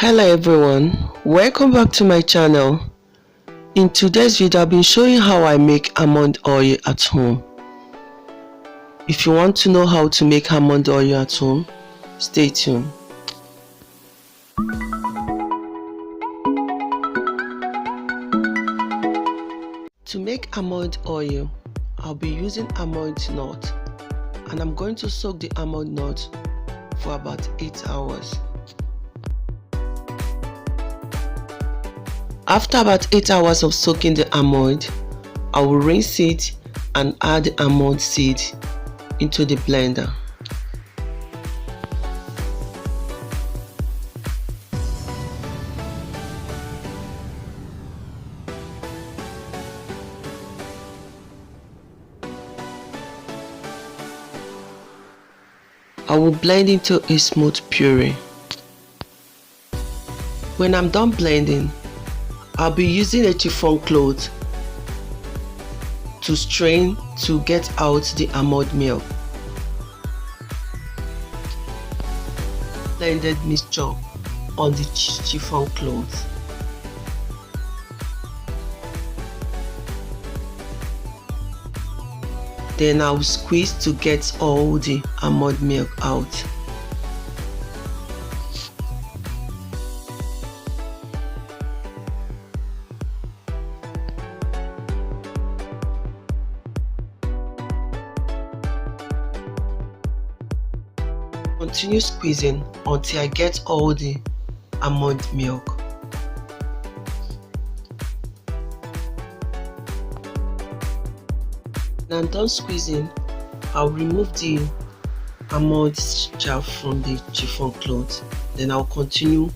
Hello everyone, welcome back to my channel. In today's video I've been showing how I make almond oil at home. If you want to know how to make almond oil at home, stay tuned. To make almond oil, I'll be using almond nut, and I'm going to soak the almond nut for about 8 hours. After about 8 hours of soaking the almond, I will rinse it and add the almond seed into the blender. I will blend into a smooth puree. When I'm done blending, I'll be using a chiffon cloth to strain to get out the almond milk. Blended mixture on the chiffon cloth. Then I'll squeeze to get all the almond milk out. Continue squeezing until I get all the almond milk. When I'm done squeezing, I'll remove the almond chaff from the chiffon cloth. Then I'll continue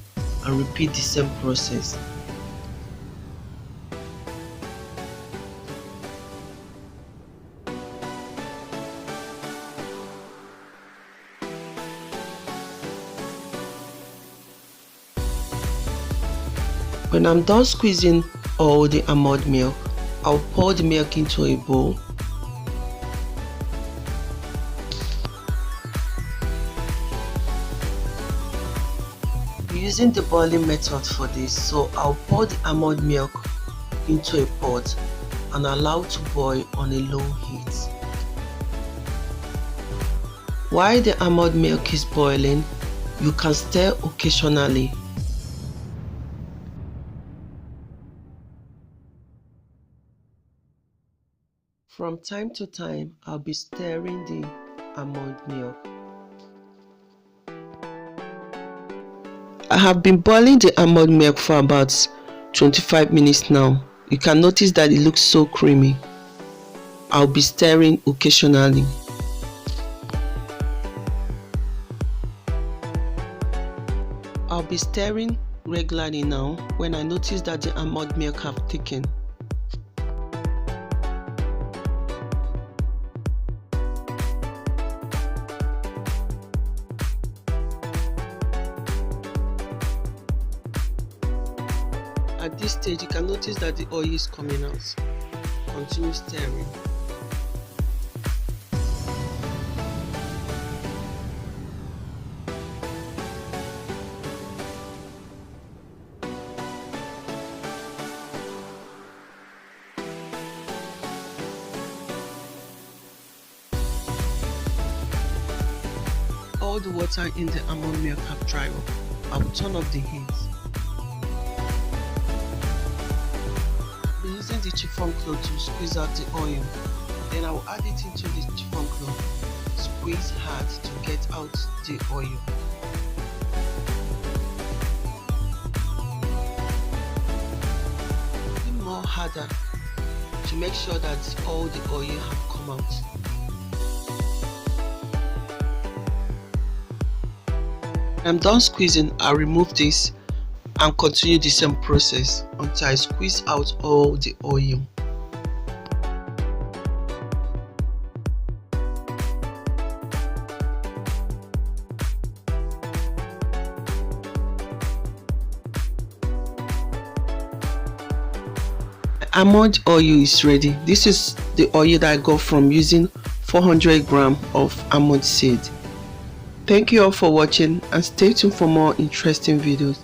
and repeat the same process. When I'm done squeezing all the almond milk, I'll pour the milk into a bowl. I'm using the boiling method for this, so I'll pour the almond milk into a pot and allow to boil on a low heat. While the almond milk is boiling, you can stir occasionally. From time to time, I'll be stirring the almond milk. I have been boiling the almond milk for about 25 minutes now. You can notice that it looks so creamy. I'll be stirring occasionally. I'll be stirring regularly now when I notice that the almond milk have thickened. At this stage, you can notice that the oil is coming out. Continue stirring. All the water in the almond milk have dried up. I will turn off the heat. Using the chiffon cloth to squeeze out the oil. Then I will add it into the chiffon cloth. Squeeze hard to get out the oil. Even more harder to make sure that all the oil have come out. When I'm done squeezing, I'll remove this and continue the same process until I squeeze out all the oil. Almond oil is ready. This is the oil that I got from using 400 grams of almond seed. Thank you all for watching and stay tuned for more interesting videos.